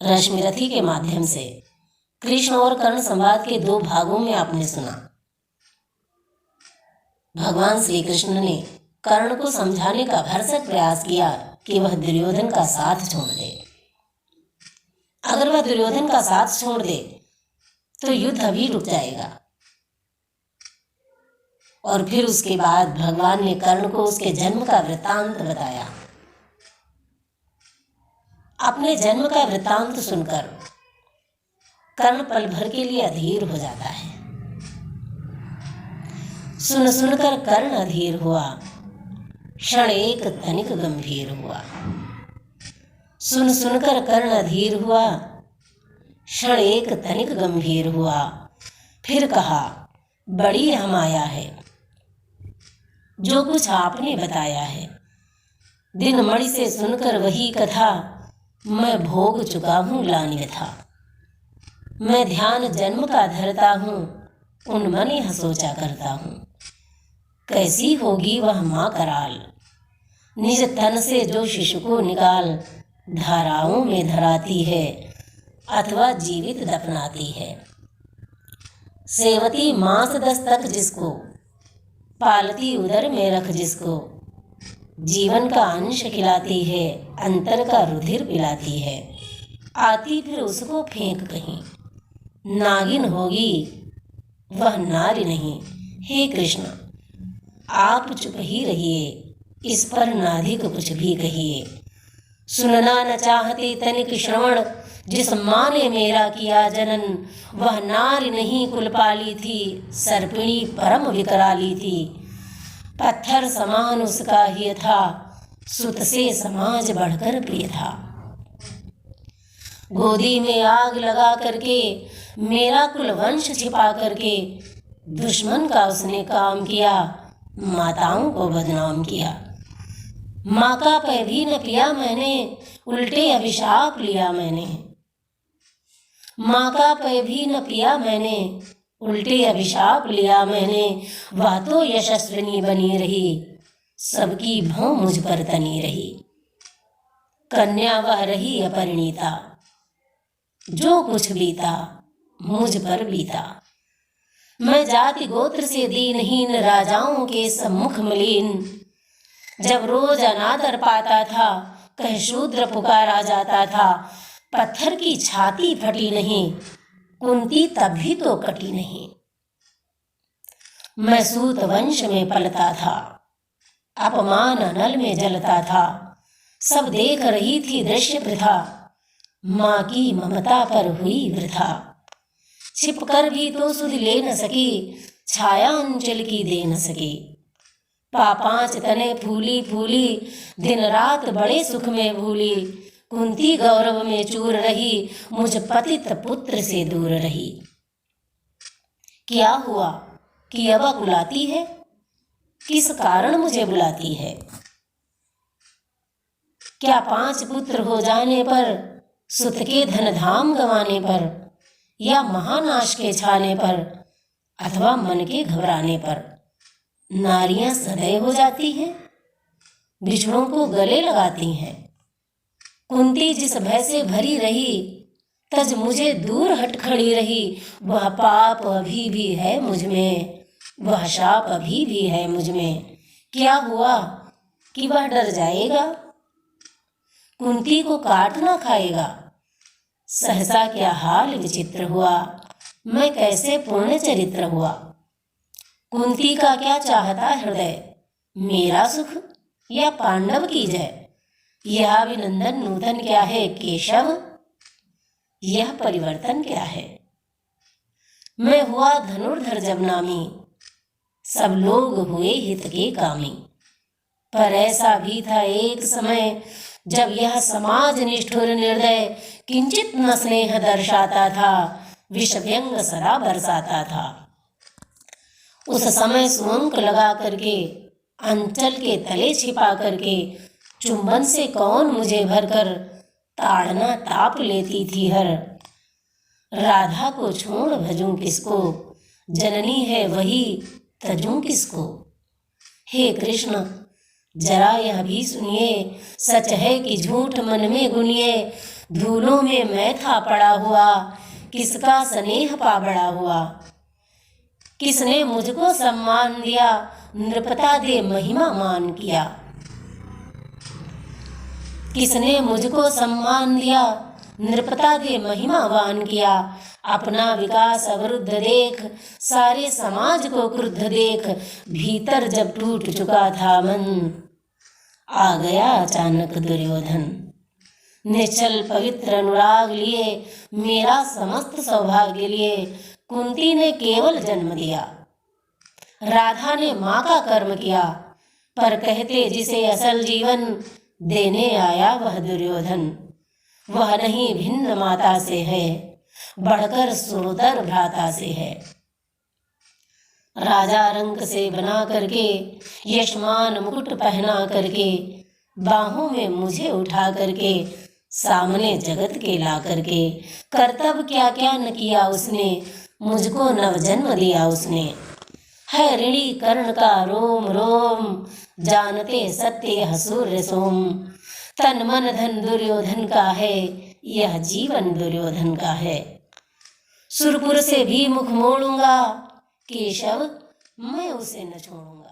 रश्मिरथी के माध्यम से कृष्ण और कर्ण संवाद के 2 भागों में आपने सुना। भगवान श्री कृष्ण ने कर्ण को समझाने का भरसक प्रयास किया कि वह दुर्योधन का साथ छोड़ दे। अगर वह दुर्योधन का साथ छोड़ दे तो युद्ध अभी रुक जाएगा। और फिर उसके बाद भगवान ने कर्ण को उसके जन्म का वृत्तांत बताया। अपने जन्म का वृत्तांत सुनकर कर्ण पल भर के लिए अधीर हो जाता है। सुन सुनकर कर्ण अधीर हुआ, क्षण एक तनिक गंभीर हुआ। सुन सुनकर कर्ण अधीर हुआ, क्षण एक तनिक गंभीर हुआ। फिर कहा, बड़ी यह माया है जो कुछ आपने बताया है। दिन मणि से सुनकर वही कथा, मैं भोग चुका हूँ ग्लानि व्यथा। मैं ध्यान जन्म का धरता हूँ, उन मन यह सोचा करता हूँ। कैसी होगी वह माँ कराल, निज तन से जो शिशु को निकाल धाराओं में धराती है अथवा जीवित दफनाती है। सेवती मास 10 तक जिसको, पालती उदर में रख जिसको, जीवन का अंश खिलाती है अंतर का रुधिर पिलाती है। आती फिर उसको फेंक कहीं, नागिन होगी वह नारी नहीं। हे कृष्ण आप चुप ही रहिए, इस पर नाधिक कुछ भी कहिए। सुनना न चाहते तनिक श्रवण, जिस माँ ने मेरा किया जनन, वह नारी नहीं कुल पाली थी, सर्पिणी परम विकराली थी। पत्थर समान उसका ही था, सुत से समाज बढ़कर प्रिय था। गोदी में आग लगा करके मेरा कुल वंश छिपा करके, दुश्मन का उसने काम किया, माताओं को बदनाम किया। माँ का पैर भी न पिया मैंने, उल्टे अभिशाप लिया मैंने। माँ का पैर भी न पिया मैंने, उल्टे अभिशाप लिया मैंने। वह तो यशस्विनी बनी रही, सबकी भौं मुझ पर तनी रही। कन्या वह रही अपरिणीता, जो कुछ बीता मुझ पर बीता। मैं जाति गोत्र से दीनहीन, राजाओं के सम्मुख मलिन। जब रोज अनादर पाता था, कह शूद्र पुकारा जाता था। पत्थर की छाती फटी नहीं, कुंती तब भी तो कटी नहीं। मैं सूत वंश में पलता था, अपमान अनल में जलता था। सब देख रही थी दृश्य प्रथा, माँ की ममता पर हुई वृथा। छिप कर भी तो सुध ले न सकी, छाया अंचल की दे न सकी। पापांच तने फूली फूली, दिन रात बड़े सुख में भूली। कुंती गौरव में चूर रही, मुझ पतित पुत्र से दूर रही। क्या हुआ कि अब बुलाती है, किस कारण मुझे बुलाती है। क्या 5 पुत्र हो जाने पर, सुत के धन धाम गंवाने पर, या महानाश के छाने पर, अथवा मन के घबराने पर नारियां सदैव हो जाती हैं, बिछड़ों को गले लगाती हैं। कुंती जिस भय से भरी रही, तज मुझे दूर हट खड़ी रही। वह पाप अभी भी है मुझ में, वह शाप अभी भी है मुझ में। क्या हुआ कि वह डर जाएगा, कुंती को काट ना खाएगा। सहसा क्या हाल विचित्र हुआ, मैं कैसे पूर्ण चरित्र हुआ। कुंती का क्या चाहता हृदय, मेरा सुख या पांडव की जय। यह अभिनंदन नूतन क्या है केशव, यह परिवर्तन क्या है। मैं हुआ धनुर्धर जब नामी, सब लोग हुए हित के कामी। पर ऐसा भी था एक समय, जब यह समाज निष्ठुर निर्दय किंचित न स्नेह दर्शाता था, विष व्यंग सदा बरसाता था। उस समय सुअंक लगा करके, अंचल के तले छिपा करके, चुंबन से कौन मुझे भरकर ताड़ना ताप लेती थी हर। राधा को छोड़ भजूं किसको, जननी है वही तजूं किसको। हे कृष्ण जरा यह भी सुनिए, सच है कि झूठ मन में गुनिए। धूलों में मैं था पड़ा हुआ, किसका स्नेह पा बड़ा हुआ। किसने मुझको सम्मान दिया, नृपता दे महिमा मान किया। किसने मुझको सम्मान दिया, नृपता दे महिमा वान किया। अपना विकास अवरुद्ध देख, सारे समाज को क्रुद्ध देख, भीतर जब टूट चुका था मन, आ गया अचानक दुर्योधन। निश्चल पवित्र अनुराग लिए, मेरा समस्त सौभाग्य लिए, कुंती ने केवल जन्म दिया, राधा ने माँ का कर्म किया। पर कहते जिसे असल जीवन, देने आया वह दुर्योधन। वह नहीं भिन्न माता से है, बढ़कर सुरदर भ्राता से है। राजा रंग से बना करके, यशमान मुकुट पहना करके, बाहों में मुझे उठा करके, सामने जगत के ला करके, कर्तव्य क्या क्या न किया उसने, मुझको नवजन्म दिया उसने। है ऋणी कर्ण का रोम रोम, जानते सत्य यह सूर्य सोम। तन मन धन दुर्योधन का है, यह जीवन दुर्योधन का है। सुरपुर से भी मुख मोड़ूंगा, केशव मैं उसे न छोड़ूंगा।